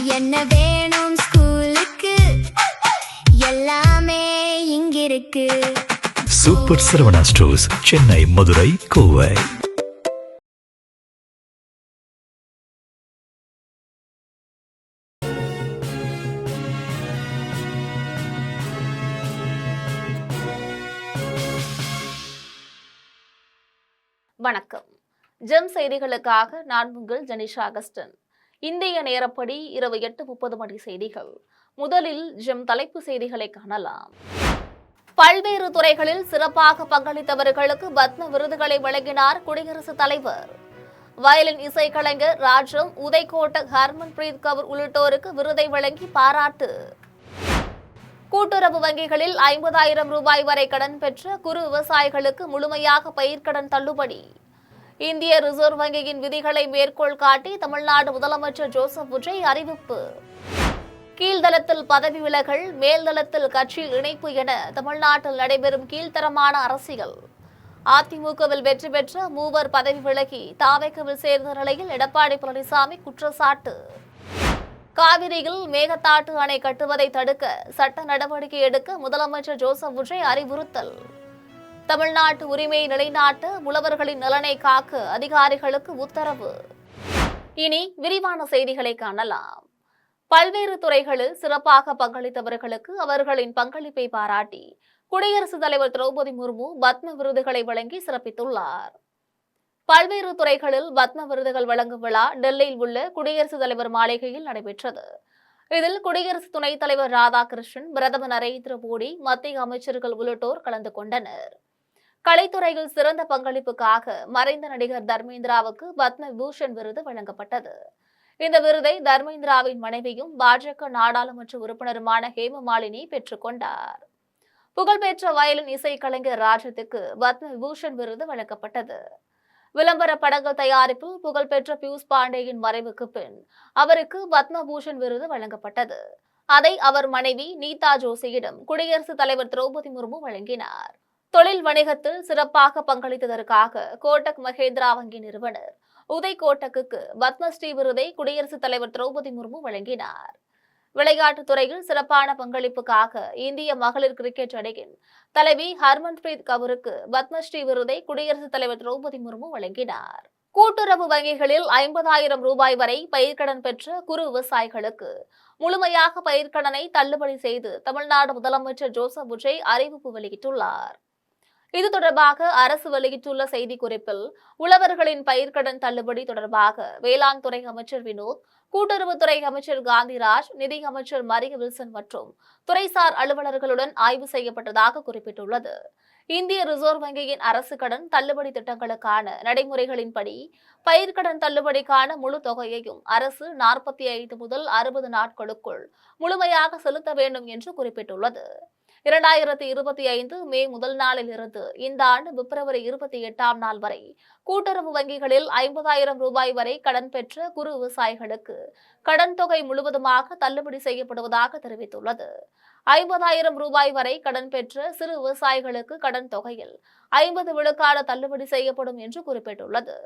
என்ன வேணும் ஸ்கூலுக்கு எல்லாமே இங்கிருக்கு. Super Saravana stores, Chennai, Madurai, Kovai. வணக்கம். ஜெம் செய்திகளுக்காக நான் உங்கள் ஜெனிஷா அகஸ்டன். இந்திய நேரப்படி இரவு 8:30 மணி செய்திகள். முதலில் ஜெம் தலைப்பு செய்திகளை காணலாம். பல்வேறு துறைகளில் சிறப்பாக பங்களித்தவர்களுக்கு பத்ம விருதுகளை வழங்கினார் குடியரசுத் தலைவர். வயலின் இசைக்கலைஞர் ராஜம், உதய்கோட்டக், ஹர்மன்பிரீத் கவுர் உள்ளிட்டோருக்கு விருதை வழங்கி பாராட்டு. கூட்டுறவு வங்கிகளில் 50,000 ரூபாய் வரை கடன் பெற்ற குறு விவசாயிகளுக்கு முழுமையாக பயிர்க்கடன் தள்ளுபடி. இந்திய ரிசர்வ் வங்கியின் விதிகளை மேற்கோள் காட்டி தமிழ்நாடு முதலமைச்சர் ஜோசப் விஜய் அறிவிப்பு. கீழ்தளத்தில் பதவி விலகல், மேல்தளத்தில் கட்சி இணைப்பு என தமிழ்நாட்டில் நடைபெறும் கீழ்த்தரமான அரசியல். அதிமுகவில் வெற்றி பெற்ற மூவர் பதவி விலகி தாவேகவில் சேர்ந்த நிலையில் எடப்பாடி பழனிசாமி குற்றச்சாட்டு. காவிரியில் மேகதாட்டு அணை கட்டுவதை தடுக்க சட்ட நடவடிக்கை எடுக்க முதலமைச்சர் ஜோசப் விஜய் அறிவுறுத்தல். தமிழ்நாட்டு உரிமையை நிலைநாட்ட உழவர்களின் நலனை காக்க அதிகாரிகளுக்கு உத்தரவு. இனி விரிவான செய்திகளை காணலாம். பல்வேறு துறைகளில் சிறப்பாக பங்களித்தவர்களுக்கு அவர்களின் பங்களிப்பை பாராட்டி குடியரசுத் தலைவர் திரௌபதி முர்மு பத்ம விருதுகளை வழங்கி சிறப்பித்துள்ளார். பல்வேறு துறைகளில் பத்ம விருதுகள் வழங்கும் விழா டெல்லியில் உள்ள குடியரசுத் தலைவர் மாளிகையில் நடைபெற்றது. இதில் குடியரசு துணைத் தலைவர் ராதாகிருஷ்ணன், பிரதமர் நரேந்திர மோடி, மத்திய அமைச்சர்கள் உள்ளிட்டோர் கலந்து கொண்டனர். கலைத்துறையில் சிறந்த பங்களிப்புக்காக மறைந்த நடிகர் தர்மேந்திராவுக்கு பத்ம விபூஷன் விருது வழங்கப்பட்டது. இந்த விருதை தர்மேந்திராவின் மனைவியும் பாஜக நாடாளுமன்ற உறுப்பினருமான ஹேமமாலினி பெற்றுக் கொண்டார். புகழ்பெற்ற வயலின் இசைக்கலைஞர் ராஜத்துக்கு பத்ம விபூஷன் விருது வழங்கப்பட்டது. விளம்பர படங்கள் தயாரிப்பில் புகழ்பெற்ற பியூஷ் பாண்டேயின் மறைவுக்கு பின் அவருக்கு பத்மபூஷன் விருது வழங்கப்பட்டது. அதை அவர் மனைவி நீதா ஜோஷியிடம் குடியரசுத் தலைவர் திரௌபதி முர்மு வழங்கினார். தொழில் வணிகத்தில் சிறப்பாக பங்களித்ததற்காக கோட்டக் மஹேந்திரா வங்கி நிறுவனர் உதய்கோட்டக்கு பத்மஸ்ரீ விருதை குடியரசுத் தலைவர் திரௌபதி முர்மு வழங்கினார். விளையாட்டுத் துறையில் சிறப்பான பங்களிப்புக்காக இந்திய மகளிர் கிரிக்கெட் அணியின் தலைவி ஹர்மன்பிரீத் கவுருக்கு பத்மஸ்ரீ விருதை குடியரசுத் தலைவர் திரௌபதி முர்மு வழங்கினார். கூட்டுறவு வங்கிகளில் 50,000 ரூபாய் வரை பயிர்க்கடன் பெற்ற குறு விவசாயிகளுக்கு முழுமையாக பயிர்க்கடனை தள்ளுபடி செய்து தமிழ்நாடு முதலமைச்சர் ஜோசப் விஜய் அறிவிப்பு வெளியிட்டுள்ளார். இது தொடர்பாக அரசு வெளியிட்டுள்ள செய்திக்குறிப்பில், உழவர்களின் பயிர்க்கடன் தள்ளுபடி தொடர்பாக வேளாண் துறை அமைச்சர் வினோத், கூட்டுறவுத்துறை அமைச்சர் காந்திராஜ், நிதி அமைச்சர் மரிய வில்சன் மற்றும் துறைசார் அலுவலர்களுடன் ஆய்வு செய்யப்பட்டதாக குறிப்பிட்டுள்ளது. இந்திய ரிசர்வ் வங்கியின் அரசு கடன் தள்ளுபடி திட்டங்களுக்கான நடைமுறைகளின்படி பயிர்க்கடன் தள்ளுபடிக்கான முழு தொகையையும் அரசு 45 முதல் 60 நாட்களுக்குள் முழுமையாக செலுத்த வேண்டும் என்று குறிப்பிட்டுள்ளது. 2025 மே முதல் நாளில் இருந்து இந்த ஆண்டு பிப்ரவரி 28ஆம் நாள் வரை கூட்டுறவு வங்கிகளில் 50,000 ரூபாய் வரை கடன் பெற்ற குறு விவசாயிகளுக்கு கடன் தொகை முழுவதுமாக தள்ளுபடி செய்யப்படுவதாக தெரிவித்துள்ளது. 50,000 ரூபாய் வரை கடன் பெற்ற சிறு விவசாயிகளுக்கு கடன் தொகையில் 50 விழுக்காடு தள்ளுபடி செய்யப்படும் என்று குறிப்பிட்டுள்ளது.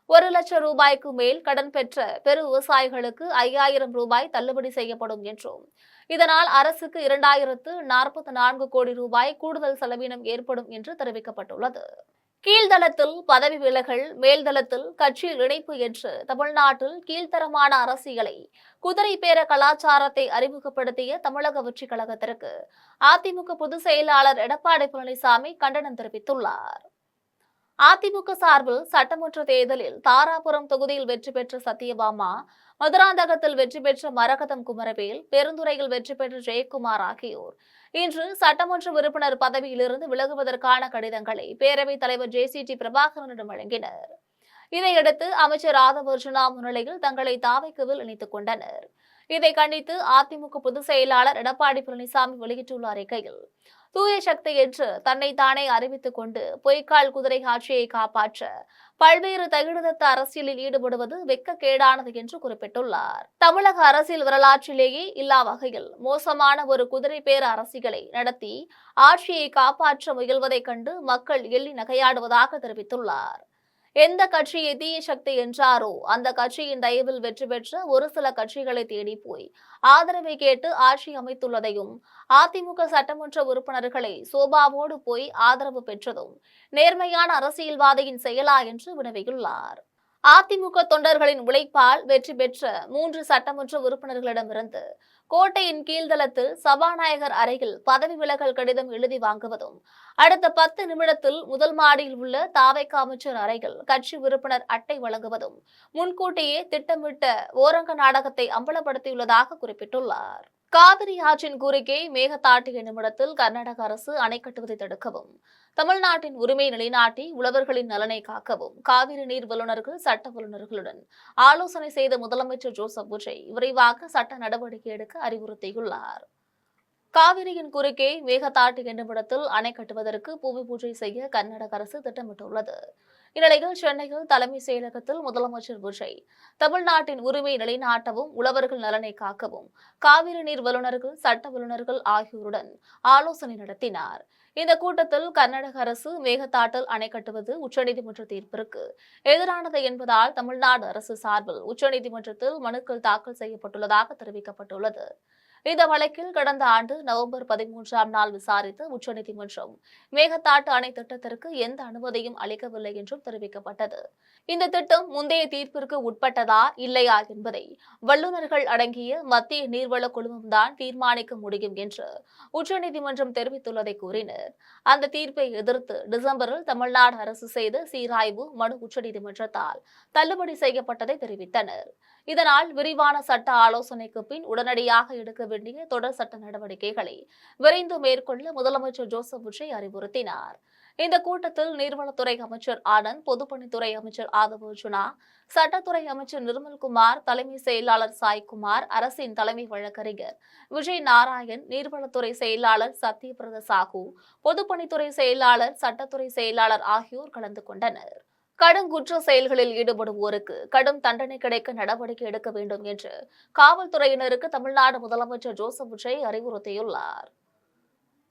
1 லட்சம் ரூபாய்க்கு மேல் கடன் பெற்ற பெரு விவசாயிகளுக்கு 5,000 ரூபாய் தள்ளுபடி செய்யப்படும் என்றும், இதனால் அரசுக்கு 2,044 கோடி ரூபாய் கூடுதல் செலவினம் ஏற்படும் என்று தெரிவிக்கப்பட்டுள்ளது. கீழ்தளத்தில் பதவி விலகல், மேல்தளத்தில் கட்சி இணைப்பு என்று தமிழ்நாட்டில் கீழ்த்தரமான அரசியலை, குதிரை பேர கலாச்சாரத்தை அறிமுகப்படுத்திய தமிழக வெற்றிக் கழகத்திற்கு அதிமுக பொதுச் செயலாளர் எடப்பாடி பழனிசாமி கண்டனம் தெரிவித்துள்ளார். அதிமுக சார்பில் சட்டமன்ற தேர்தலில் தாராபுரம் தொகுதியில் வெற்றி பெற்ற சத்யபாமா, மதுராந்தகத்தில் வெற்றி பெற்ற மரகதம் குமரவேல், பெருந்துறையில் வெற்றி பெற்ற ஜெயக்குமார் ஆகியோர் இன்று சட்டமன்ற உறுப்பினர் பதவியிலிருந்து விலகுவதற்கான கடிதங்களை பேரவைத் தலைவர் JCT பிரபாகரனிடம் வழங்கினர். இதையடுத்து அமைச்சர் ராதாகிருஷ்ணா முன்னிலையில் தங்களை தாவேகவில் இணைத்துக் கொண்டனர். இதை கண்டித்து அதிமுக பொதுச் செயலாளர் எடப்பாடி பழனிசாமி வெளியிட்டுள்ள அறிக்கையில், தூய சக்தி என்று தன்னை தானே அறிவித்துக் கொண்டு பொய்க்கால் குதிரை ஆட்சியை காப்பாற்ற பல்வேறு தகுதித்த அரசியலில் ஈடுபடுவது வெட்கக்கேடானது என்று குறிப்பிட்டுள்ளார். தமிழக அரசியல் வரலாற்றிலேயே இல்லா வகையில் மோசமான ஒரு குதிரை பேர அரசியலை நடத்தி ஆட்சியை காப்பாற்ற முயல்வதைக் கண்டு மக்கள் எள்ளி நகையாடுவதாக தெரிவித்துள்ளார். எந்த கட்சியை தீய சக்தி என்றாரோ அந்த கட்சியின் தயவில் வெற்றி பெற்ற ஒரு சில கட்சிகளை தேடி போய் ஆதரவை கேட்டு ஆட்சி அமைத்துள்ளதையும், அதிமுக சட்டமன்ற உறுப்பினர்களை சோபாவோடு போய் ஆதரவு பெற்றதும் நேர்மையான அரசியல்வாதியின் செயலா என்று வினவியுள்ளார். அதிமுக தொண்டர்களின் உழைப்பால் வெற்றி பெற்ற 3 சட்டமன்ற உறுப்பினர்களிடமிருந்து கோட்டையின் கீழ்தளத்தில் சபாநாயகர் அறையில் பதவி விலகல் கடிதம் எழுதி வாங்குவதும், அடுத்த 10 நிமிடத்தில் முதல் மாடியில் உள்ள தாவேக அமைச்சர் அறையில் கட்சி உறுப்பினர் அட்டை வழங்குவதும் முன்கூட்டியே திட்டமிட்ட ஓரங்க நாடகத்தை அம்பலப்படுத்தியுள்ளதாக குறிப்பிட்டுள்ளார். காவிரி ஆற்றின் குறுக்கே மேகதாட்டிய நிமிடத்தில் கர்நாடக அரசு அணை கட்டுவதை தடுக்கவும், தமிழ்நாட்டின் உரிமை நிலைநாட்டி உழவர்களின் நலனை காக்கவும் காவிரி நீர் வல்லுநர்கள், சட்ட வல்லுநர்களுடன் ஆலோசனை செய்த முதலமைச்சர் ஜோசப் விஜய் விரைவாக சட்ட நடவடிக்கை எடுக்க அறிவுறுத்தியுள்ளார். காவிரியின் குறுக்கே மேகதாட்டிய நிமிடத்தில் அணை கட்டுவதற்கு பூமி பூஜை செய்ய கர்நாடக அரசு திட்டமிட்டுள்ளது. இந்நிலையில் சென்னையில் தலைமைச் செயலகத்தில் முதலமைச்சர் விஜய் தமிழ்நாட்டின் உரிமை நிலைநாட்டவும், உழவர்கள் நலனை காக்கவும் காவிரி நீர் வல்லுநர்கள், சட்ட வல்லுநர்கள் ஆகியோருடன் ஆலோசனை நடத்தினார். இந்த கூட்டத்தில் கர்நாடக அரசு மேகதாட்டில் அணை கட்டுவது உச்சநீதிமன்ற தீர்ப்பிற்கு எதிரானது என்பதால் தமிழ்நாடு அரசு சார்பில் உச்சநீதிமன்றத்தில் மனுக்கள் தாக்கல் செய்யப்பட்டுள்ளதாக தெரிவிக்கப்பட்டுள்ளது. இந்த வழக்கில் கடந்த ஆண்டு நவம்பர் 13ஆம் நாள் விசாரித்த உச்சநீதிமன்றம் மேகதாட்டு அணை திட்டத்திற்கு எந்த அனுமதியும் அளிக்கவில்லை என்றும் தெரிவிக்கப்பட்டது. இந்த திட்டம் முந்தைய தீர்ப்பிற்கு உட்பட்டதா இல்லையா என்பதை வல்லுநர்கள் அடங்கிய மத்திய நீர்வள குழுமம்தான் தீர்மானிக்க முடியும் என்று உச்சநீதிமன்றம் தெரிவித்துள்ளதை கூறினர். அந்த தீர்ப்பை எதிர்த்து டிசம்பரில் தமிழ்நாடு அரசு செய்த சீராய்வு மனு உச்சநீதிமன்றத்தால் தள்ளுபடி செய்யப்பட்டதை தெரிவித்தனர். இதனால் விரிவான சட்ட ஆலோசனைக்கு பின் உடனடியாக எடுக்க வேண்டிய தொடர் சட்ட நடவடிக்கைகளை விரைந்து மேற்கொள்ள முதலமைச்சர் ஜோசப் விஜய் அறிவுறுத்தினார். இந்த கூட்டத்தில் நீர்வளத்துறை அமைச்சர் ஆனந்த், பொதுப்பணித்துறை அமைச்சர் ஆதவ் அர்ஜுனா, சட்டத்துறை அமைச்சர் நிர்மல்குமார், தலைமை செயலாளர் சாய்குமார், அரசின் தலைமை வழக்கறிஞர் விஜய் நாராயண், நீர்வளத்துறை செயலாளர் சத்யபிரத சாஹூ, பொதுப்பணித்துறை செயலாளர், சட்டத்துறை செயலாளர் ஆகியோர் கலந்து கொண்டனர். கடும் குற்ற செயல்களில் ஈடுபடுவோருக்கு கடும் தண்டனை கிடைக்க நடவடிக்கை எடுக்க வேண்டும் என்று காவல்துறையினருக்கு தமிழ்நாடு முதலமைச்சர் ஜோசப் விஜய் அறிவுறுத்தியுள்ளார்.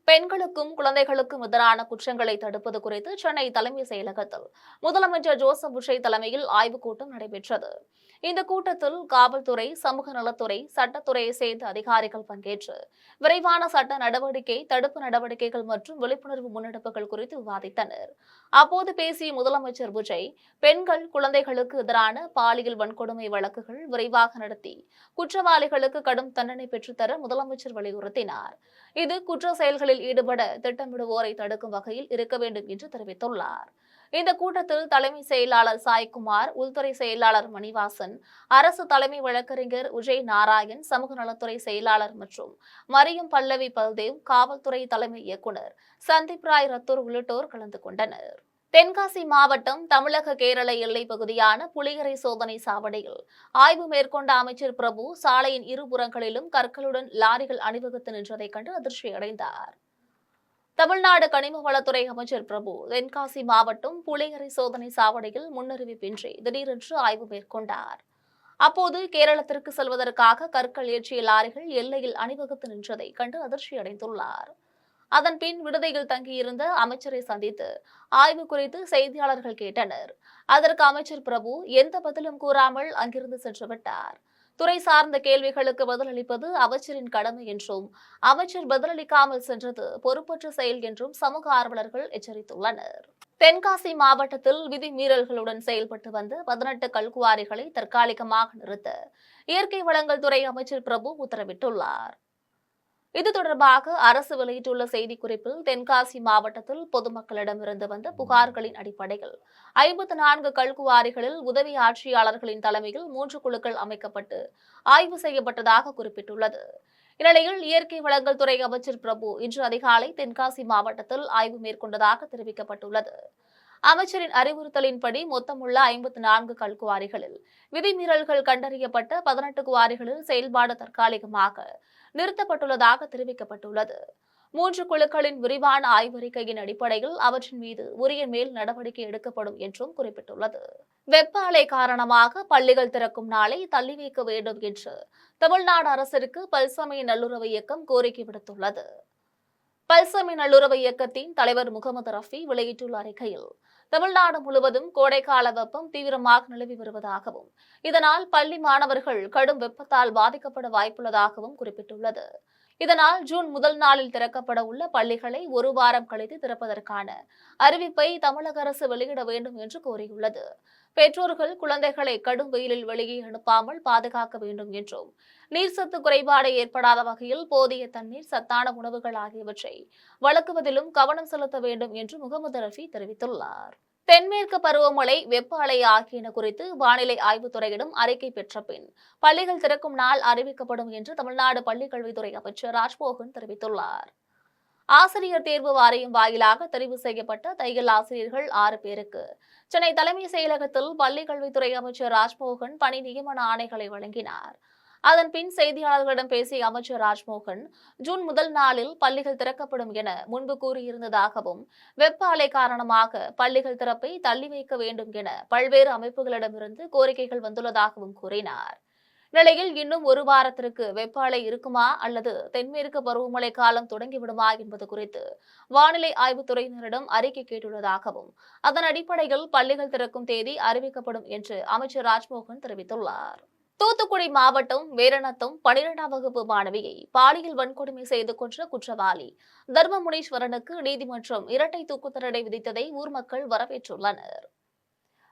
பெண்களுக்கும் குழந்தைகளுக்கும் எதிரான குற்றங்களை தடுப்பது குறித்து சென்னை தலைமை செயலகத்தில் முதலமைச்சர் ஜோசப் விஜய் தலைமையில் ஆய்வுக் கூட்டம் நடைபெற்றது. இந்த கூட்டத்தில் காவல்துறை, சமூக நலத்துறை, சட்டத்துறையை சேர்ந்த அதிகாரிகள் பங்கேற்று விரைவான சட்ட நடவடிக்கை, தடுப்பு நடவடிக்கைகள் மற்றும் விழிப்புணர்வு முன்னெடுப்புகள் குறித்து விவாதித்தனர். அப்போது பேசிய முதலமைச்சர் விஜய், பெண்கள், குழந்தைகளுக்கு எதிரான பாலியல் வன்கொடுமை வழக்குகள் விரைவாக நடத்தி குற்றவாளிகளுக்கு கடும் தண்டனை பெற்றுத்தர முதலமைச்சர் வலியுறுத்தினார். இது குற்ற செயல்களில் ஈடுபட திட்டமிடுவோரை தடுக்கும் வகையில் இருக்க வேண்டும் என்று தெரிவித்துள்ளார். இந்த கூட்டத்தில் தலைமை செயலாளர் சாய்குமார், உள்துறை செயலாளர் மணிவாசன், அரசு தலைமை வழக்கறிஞர் விஜய் நாராயண், சமூக நலத்துறை செயலாளர் மற்றும் மரியம் பல்லவி பல்தேவ், காவல்துறை தலைமை இயக்குநர் சந்தீப் ராய் ரத்தூர் உள்ளிட்டோர் கலந்து கொண்டனர். தென்காசி மாவட்டம் தமிழக கேரள எல்லைப் பகுதியான புலிகரை சோதனை சாவடியில் ஆய்வு மேற்கொண்ட அமைச்சர் பிரபு சாலையின் இருபுறங்களிலும் கற்களுடன் லாரிகள் அணிவகுத்து நின்றதை கண்டு அதிர்ச்சியடைந்தார். தமிழ்நாடு கனிம வளத்துறை அமைச்சர் பிரபு தென்காசி மாவட்டம் புலிகரை சோதனை சாவடியில் முன்னறிவிப்பின்றி திடீரென்று ஆய்வு மேற்கொண்டார். அப்போது கேரளத்திற்கு செல்வதற்காக கற்கள் ஏற்றிய லாரிகள் எல்லையில் அணிவகுத்து நின்றதை கண்டு அதிர்ச்சியடைந்துள்ளார். அதன் பின் விடுதியில் தங்கியிருந்த அமைச்சரை சந்தித்து ஆய்வு குறித்து செய்தியாளர்கள் கேட்டனர். அதற்கு அமைச்சர் பிரபு எந்த பதிலும் கூறாமல் அங்கிருந்து சென்றுவிட்டார். துறை சார்ந்த கேள்விகளுக்கு பதிலளிப்பது அமைச்சரின் கடமை என்றும், அமைச்சர் பதிலளிக்காமல் சென்றது பொறுப்பற்ற செயல் என்றும் சமூக ஆர்வலர்கள் எச்சரித்துள்ளனர். தென்காசி மாவட்டத்தில் விதிமீறல்களுடன் செயல்பட்டு வந்த 18 கல்குவாரிகளை தற்காலிகமாக நிறுத்த இயற்கை வளங்கள் துறை அமைச்சர் பிரபு உத்தரவிட்டுள்ளார். இது தொடர்பாக அரசு வெளியிட்டுள்ள செய்திக்குறிப்பில், தென்காசி மாவட்டத்தில் பொதுமக்களிடமிருந்து வந்த புகார்களின் அடிப்படையில் 54 கல்குவாரிகளில் உதவி ஆட்சியாளர்களின் தலைமையில் 3 குழுக்கள் அமைக்கப்பட்டு ஆய்வு செய்யப்பட்டதாக குறிப்பிட்டுள்ளது. இந்நிலையில் இயற்கை வளங்கள் துறை அமைச்சர் பிரபு இன்று அதிகாலை தென்காசி மாவட்டத்தில் ஆய்வு மேற்கொண்டதாக தெரிவிக்கப்பட்டுள்ளது. அமைச்சரின் அறிவுறுத்தலின்படி மொத்தமுள்ள 54 கல்குவாரிகளில் விதிமீறல்கள் கண்டறியப்பட்ட 18 குவாரிகளில் செயல்பாடு தற்காலிகமாக நிறுத்தப்பட்டுள்ளதாக தெரிவிக்கப்பட்டுள்ளது. 3 குழுக்களின் விரிவான ஆய்வறிக்கையின் அடிப்படையில் அவற்றின் மீது உரிய மேல் நடவடிக்கை எடுக்கப்படும் என்றும் குறிப்பிட்டுள்ளது. வெப்ப அலை காரணமாக பள்ளிகள் திறக்கும் நாளை தள்ளி வைக்க வேண்டும் என்று தமிழ்நாடு அரசிற்கு பல்சமய நல்லுறவு இயக்கம் கோரிக்கை விடுத்துள்ளது. பல்சமய நல்லுறவு இயக்கத்தின் தலைவர் முகமது ரஃபி வெளியிட்டுள்ள அறிக்கையில், தமிழ்நாடு முழுவதும் கோடைக்கால வெப்பம் தீவிரமாக நிலவி வருவதாகவும் இதனால் பள்ளி மாணவர்கள் கடும் வெப்பத்தால் பாதிக்கப்பட வாய்ப்புள்ளதாகவும் குறிப்பிட்டுள்ளது. இதனால் ஜூன் முதல் நாளில் திறக்கப்பட உள்ள பள்ளிகளை ஒரு வாரம் கழித்து திறப்பதற்கான அறிவிப்பை தமிழக அரசு வெளியிட வேண்டும் என்று கோரியுள்ளது. பெற்றோர்கள் குழந்தைகளை கடும் வெயிலில் வெளியே அனுப்பாமல் பாதுகாக்க வேண்டும் என்றும் நீர்சத்து குறைபாடு ஏற்படாத வகையில் போதிய தண்ணீர், சத்தான உணவுகள் ஆகியவற்றை வழங்குவதிலும் கவனம் செலுத்த வேண்டும் என்று முகமது ரஃபி தெரிவித்துள்ளார். தென்மேற்கு பருவமழை, வெப்ப அலை ஆகியன குறித்து வானிலை ஆய்வுத்துறையிடம் அறிக்கை பெற்ற பின் பள்ளிகள் திறக்கும் நாள் அறிவிக்கப்படும் என்று தமிழ்நாடு பள்ளிக்கல்வித்துறை அமைச்சர் ராஜ்மோகன் தெரிவித்துள்ளார். ஆசிரியர் தேர்வு வாரியம் வாயிலாக தெரிவு செய்யப்பட்ட தையல் ஆசிரியர்கள் 6 பேருக்கு சென்னை தலைமை செயலகத்தில் பள்ளிக்கல்வித்துறை அமைச்சர் ராஜ்மோகன் பணி நியமன ஆணைகளை வழங்கினார். அதன் பின் செய்தியாளர்களிடம் பேசிய அமைச்சர் ராஜ்மோகன், ஜூன் முதல் நாளில் பள்ளிகள் திறக்கப்படும் என முன்பு கூறியிருந்ததாகவும், வெப்ப அலை காரணமாக பள்ளிகள் திறப்பை தள்ளி வைக்க வேண்டும் என பல்வேறு அமைப்புகளிடமிருந்து கோரிக்கைகள் வந்துள்ளதாகவும் கூறினார். நிலையில் இன்னும் ஒரு வாரத்திற்கு வெப்ப அலை இருக்குமா அல்லது தென்மேற்கு பருவமழை காலம் தொடங்கிவிடுமா என்பது குறித்து வானிலை ஆய்வுத்துறையினரிடம் அறிக்கை கேட்டுள்ளதாகவும், அதன் அடிப்படையில் பள்ளிகள் திறக்கும் தேதி அறிவிக்கப்படும் என்று அமைச்சர் ராஜ்மோகன் தெரிவித்துள்ளார். தூத்துக்குடி மாவட்டம் வேரணத்தம் 12ஆம் வகுப்பு மாணவியை பாலியல் வன்கொடுமை செய்து கொன்ற குற்றவாளி தர்மமுனீஸ்வரனுக்கு நீதிமன்றம் இரட்டை தூக்கு தண்டனை விதித்ததை ஊர் மக்கள் வரவேற்றுள்ளனர்.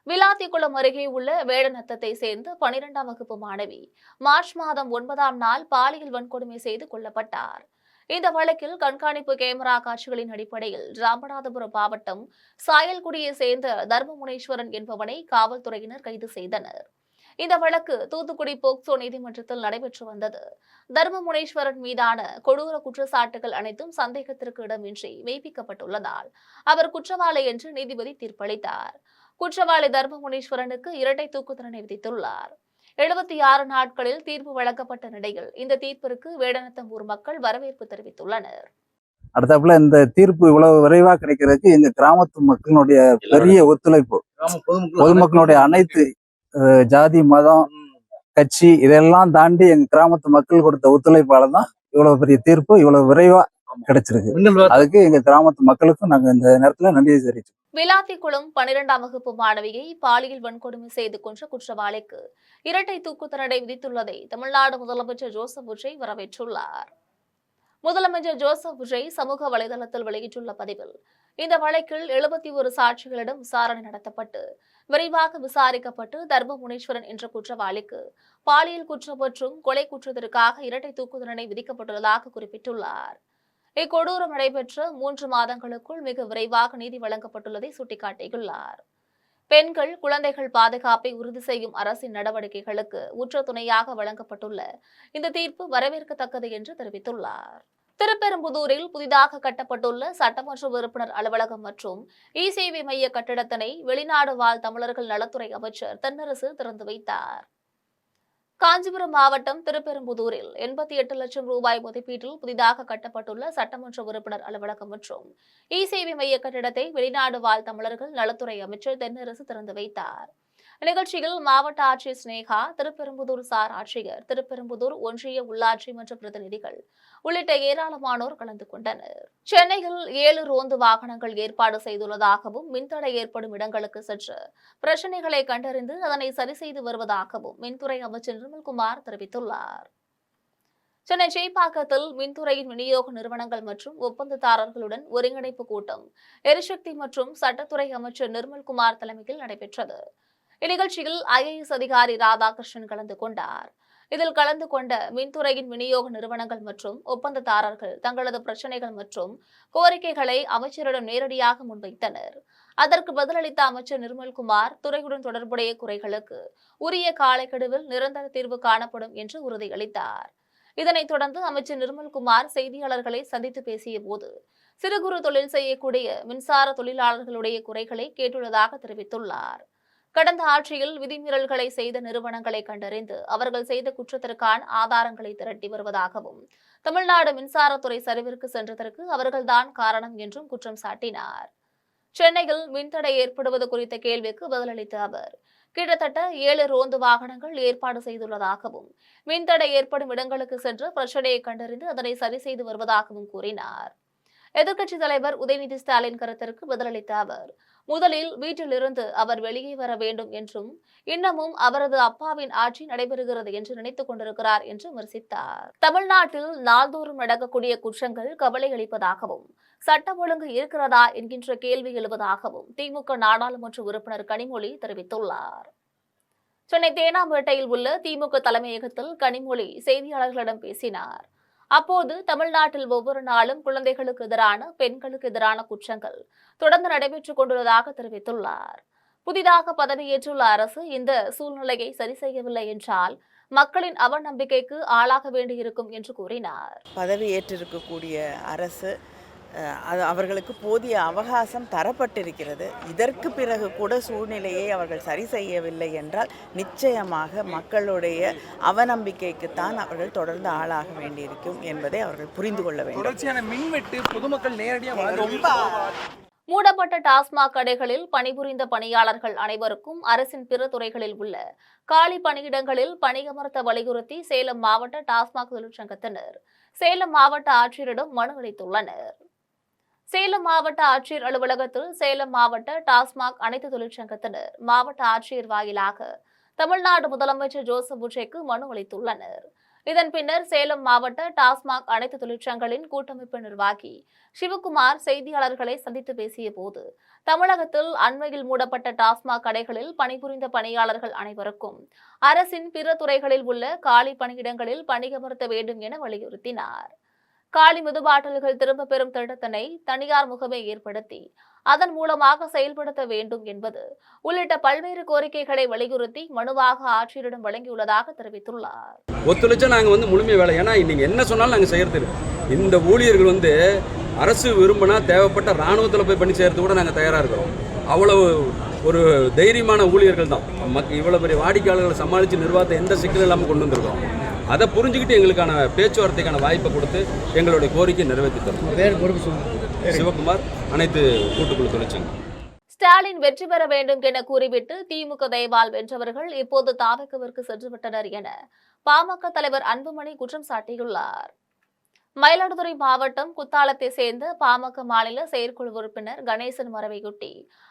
விளாத்திக்குளம் அருகே உள்ள வேடநத்தத்தை சேர்ந்த 12ஆம் வகுப்பு மாணவி மார்ச் மாதம் 9ஆம் நாள் பாலியல் வன்கொடுமை செய்து கொல்லப்பட்டார். இந்த வழக்கில் கண்காணிப்பு கேமரா காட்சிகளின் அடிப்படையில் ராமநாதபுரம் மாவட்டம் சாயல்குடியை சேர்ந்த தர்மமுனீஸ்வரன் என்பவனை காவல்துறையினர் கைது செய்தனர். இந்த வழக்கு தூத்துக்குடி போக்சோ நீதிமன்றத்தில் நடைபெற்று வந்தது. தர்மமுனீஸ்வரன் மீதான கொடூர குற்றச்சாட்டுகள் அனைத்தும் சந்தேகத்திற்கு இடமின்றி மெய்ப்பிக்கப்பட்டுள்ளதால் அவர் குற்றவாளி என்று நீதிபதி தீர்ப்பளித்தார். குற்றவாளி தர்மமுனீஸ்வரனுக்கு இரட்டை தூக்கு தண்டனை விதித்துள்ளார். 76 நாட்களில் தீர்ப்பு வழங்கப்பட்ட நிலையில் இந்த தீர்ப்பிற்கு வேடநத்தம் ஊர் மக்கள் வரவேற்பு தெரிவித்துள்ளனர். அடுத்தாப்புல இந்த தீர்ப்பு இவ்வளவு விரைவாக கிடைக்கிறதுக்கு எங்க கிராமத்து மக்களுடைய பெரிய ஒத்துழைப்பு, பொதுமக்களுடைய அனைத்து ஜாதி, மதம், கட்சி இதெல்லாம் தாண்டி எங்க கிராமத்து மக்கள் கொடுத்த ஒத்துழைப்பால தான் இவ்வளவு பெரிய தீர்ப்பு இவ்வளவு விரைவா கிடைச்சிருக்கு. அதுக்கு எங்க கிராமத்து மக்களுக்கும் நாங்க இந்த நேரத்துல நன்றி தெரிவிச்சோம். விளாத்திக்குளம் 12ஆம் வகுப்பு மாணவியை பாலியல் வன்கொடுமை செய்து கொன்ற குற்றவாளிக்கு இரட்டை தூக்கு தண்டனை விதித்துள்ளதை தமிழ்நாடு முதலமைச்சர் ஜோசப் விஜய் வரவேற்றுள்ளார். முதலமைச்சர் ஜோசப் விஜய் சமூக வலைதளத்தில் வெளியிட்டுள்ள பதிவில், இந்த வழக்கில் 71 சாட்சிகளிடம் விசாரணை நடத்தப்பட்டு விரைவாக விசாரிக்கப்பட்டு தர்மமுனீஸ்வரன் என்ற குற்றவாளிக்கு பாலியல் குற்றம் மற்றும் கொலை குற்றத்திற்காக இரட்டை தூக்கு தண்டனை விதிக்கப்பட்டுள்ளதாக குறிப்பிட்டுள்ளார். இக்கொடூரம் நடைபெற்ற 3 மாதங்களுக்குள் மிக விரைவாக நீதி வழங்கப்பட்டுள்ளதை சுட்டிக்காட்டியுள்ளார். பெண்கள், குழந்தைகள் பாதுகாப்பை உறுதி செய்யும் அரசின் நடவடிக்கைகளுக்கு உற்ற துணையாக வழங்கப்பட்டுள்ள இந்த தீர்ப்பு வரவேற்கத்தக்கது என்று தெரிவித்துள்ளார். திருப்பெரும்புதூரில் புதிதாக கட்டப்பட்டுள்ள சட்டமன்ற உறுப்பினர் அலுவலகம் மற்றும் இ-சேவை மைய கட்டிடத்தினை வெளிநாடு வாழ் தமிழர்கள் நலத்துறை அமைச்சர் தென்னரசு திறந்து வைத்தார். காஞ்சிபுரம் மாவட்டம் திருப்பெரும்புதூரில் 88 லட்சம் ரூபாய் மதிப்பீட்டில் புதிதாக கட்டப்பட்டுள்ள சட்டமன்ற உறுப்பினர் அலுவலகம் மற்றும் இ-சேவை மைய கட்டிடத்தை வெளிநாடு வாழ் தமிழர்கள் நலத்துறை அமைச்சர் தென்னரசு திறந்து வைத்தார். நிகழ்ச்சியில் மாவட்ட ஆட்சியர் ஸ்னேகா, திருப்பெரும்புதூர் சார் ஆட்சியர், திருப்பெரும்புதூர் ஒன்றிய உள்ளாட்சி மன்ற பிரதிநிதிகள் உள்ளிட்ட ஏராளமானோர் கலந்து கொண்டனர். சென்னையில் 7 ரோந்து வாகனங்கள் ஏற்பாடு செய்துள்ளதாகவும், மின்தடை ஏற்படும் இடங்களுக்கு சென்று பிரச்சனைகளை கண்டறிந்து அதனை சரி செய்து வருவதாகவும் மின்துறை அமைச்சர் நிர்மல்குமார் தெரிவித்துள்ளார். சென்னை சேப்பாக்கத்தில் மின்துறையின் விநியோக நிறுவனங்கள் மற்றும் ஒப்பந்ததாரர்களுடன் ஒருங்கிணைப்பு கூட்டம் எரிசக்தி மற்றும் சட்டத்துறை அமைச்சர் நிர்மல்குமார் தலைமையில் நடைபெற்றது. இந்நிகழ்ச்சியில் IAS அதிகாரி ராதாகிருஷ்ணன் கலந்து கொண்டார். இதில் கலந்து கொண்ட மின்துறையின் விநியோக நிறுவனங்கள் மற்றும் ஒப்பந்ததாரர்கள் தங்களது பிரச்சனைகள் மற்றும் கோரிக்கைகளை அமைச்சரிடம் நேரடியாக முன்வைத்தனர். அதற்கு பதிலளித்த அமைச்சர் நிர்மல்குமார், துறையுடன் தொடர்புடைய குறைகளுக்கு உரிய காலக்கெடுவில் நிரந்தர தீர்வு காணப்படும் என்று உறுதியளித்தார். இதனைத் தொடர்ந்து அமைச்சர் நிர்மல்குமார் செய்தியாளர்களை சந்தித்து பேசிய போது, சிறு குறு தொழில் செய்யக்கூடிய மின்சார தொழிலாளர்களுடைய குறைகளை கேட்டுள்ளதாக தெரிவித்துள்ளார். கடந்த ஆட்சியில் விதிமீறல்களை செய்த நிறுவனங்களை கண்டறிந்து அவர்கள் செய்த குற்றத்திற்கான ஆதாரங்களை திரட்டி வருவதாகவும், தமிழ்நாடு மின்சாரத்துறை சரிவிற்கு சென்றதற்கு அவர்கள்தான் காரணம் என்றும் குற்றம் சாட்டினார். சென்னையில் மின்தடை ஏற்படுவது குறித்த கேள்விக்கு பதிலளித்த அவர், கிட்டத்தட்ட 7 ரோந்து வாகனங்கள் ஏற்பாடு செய்துள்ளதாகவும், மின்தடை ஏற்படும் இடங்களுக்கு சென்று பிரச்சனையை கண்டறிந்து அதனை சரி செய்து வருவதாகவும் கூறினார். எதிர்க்கட்சித் தலைவர் உதயநிதி ஸ்டாலின் கருத்திற்கு பதிலளித்த அவர், முதலில் வீட்டிலிருந்து அவர் வெளியே வர வேண்டும் என்றும், இன்னமும் அவரது அப்பாவின் ஆட்சி நடைபெறுகிறது என்று நினைத்துக் கொண்டிருக்கிறார் என்று விமர்சித்தார். தமிழ்நாட்டில் நாள்தோறும் நடக்கக்கூடிய குற்றங்கள் கவலை அளிப்பதாகவும், சட்டம் ஒழுங்கு இருக்கிறதா என்கின்ற கேள்வி எழுவதாகவும் திமுக நாடாளுமன்ற உறுப்பினர் கனிமொழி தெரிவித்துள்ளார். சென்னை தேனாம்பேட்டையில் உள்ள திமுக தலைமையகத்தில் கனிமொழி செய்தியாளர்களிடம் பேசினார். அப்போது தமிழ்நாட்டில் ஒவ்வொரு நாளும் குழந்தைகளுக்கு எதிரான, பெண்களுக்கு எதிரான குற்றங்கள் தொடர்ந்து நடைபெற்றுக் கொண்டுள்ளதாக தெரிவித்துள்ளார். புதிதாக பதவியேற்றுள்ள அரசு இந்த சூழ்நிலையை சரி செய்யவில்லை என்றால் மக்களின் அவநம்பிக்கைக்கு ஆளாக வேண்டியிருக்கும் என்று கூறினார். பதவியேற்றிருக்கக்கூடிய அரசு அவர்களுக்கு போதிய அவகாசம் தரப்பட்டிருக்கிறது. இதற்கு பிறகு கூட சூழ்நிலையை அவர்கள் சரி செய்யவில்லை என்றால் நிச்சயமாக மக்களுடைய அவநம்பிக்கைக்குத்தான் அவர்கள் தொடர்ந்து ஆளாக வேண்டியிருக்கும் என்பதை அவர்கள் புரிந்து கொள்ள வேண்டும். தொடர்ச்சியான மின்வெட்டு பொதுமக்கள் நேரடியாக ரொம்ப மூடப்பட்ட டாஸ்மாக் கடைகளில் பணிபுரிந்த பணியாளர்கள் அனைவருக்கும் அரசின் பிற துறைகளில் உள்ள காலி பணியிடங்களில் பணியமர்த்த வலியுறுத்தி சேலம் மாவட்ட டாஸ்மாக் தொழிற்சங்கத்தினர் சேலம் மாவட்ட ஆட்சியரிடம் மனு அளித்துள்ளனர். சேலம் மாவட்ட ஆட்சியர் அலுவலகத்தில் சேலம் மாவட்ட டாஸ்மாக் அனைத்து தொழிற்சங்கத்தினர் மாவட்ட ஆட்சியர் வாயிலாக தமிழ்நாடு முதலமைச்சர் ஜோசப் விஜய்க்கு மனு அளித்துள்ளனர். இதன் பின்னர் சேலம் மாவட்ட டாஸ்மாக் அனைத்து தொழிற்சங்கங்களின் கூட்டமைப்பு நிர்வாகி சிவகுமார் செய்தியாளர்களை சந்தித்து பேசிய போது, தமிழகத்தில் அண்மையில் மூடப்பட்ட டாஸ்மாக் கடைகளில் பணிபுரிந்த பணியாளர்கள் அனைவருக்கும் அரசின் பிற துறைகளில் உள்ள காலி பணியிடங்களில் பணியமர்த்த வேண்டும் என வலியுறுத்தினார். காலி மதுபாட்டில்கள் திரும்ப பெறும் திட்டத்தினை தனியார் முகமை ஏற்படுத்தி அதன் மூலமாக செயல்படுத்த வேண்டும் என்பது உள்ளிட்ட பல்வேறு கோரிக்கைகளை வலியுறுத்தி மனுவாக ஆட்சியரிடம் வழங்கியுள்ளதாக தெரிவித்துள்ளார். ஒத்துழைச்சா நாங்கள் முழுமையாக வேலை, ஏன்னா நீங்கள் என்ன சொன்னாலும் நாங்கள் செய்யறது. இந்த ஊழியர்கள் அரசு விரும்பினா தேவைப்பட்ட இராணுவத்தில் போய் பண்ணி செய்யறது கூட நாங்கள் தயாராக இருக்கிறோம். அவ்வளவு ஒரு தைரியமான ஊழியர்கள் தான். இவ்வளோ பெரிய வாடிக்கையாளர்களை சமாளித்து நிர்வாகத்தை எந்த சிக்கலும் இல்லாமல் கொண்டு வந்திருக்கிறோம். அதை புரிஞ்சுக்கிட்டு எங்களுக்கான பேச்சுவார்த்தைக்கான வாய்ப்பை கொடுத்து எங்களுடைய கோரிக்கை நிறைவேற்றி தரும். சிவகுமார், அனைத்து கூட்டுக்குழு தொழிற்சங்கம். ஸ்டாலின் வெற்றி பெற வேண்டும் என கூறிவிட்டு திமுக தயவால் வென்றவர்கள் இப்போது தாவகவிற்கு சென்றுவிட்டனர் என பாமக தலைவர் அன்புமணி குற்றம் சாட்டியுள்ளார். மயிலாடுதுறை மாவட்டம் குத்தாலத்தை சேர்ந்த பாமக மாநில செயற்குழு உறுப்பினர் கணேசன் மறைவையொட்டி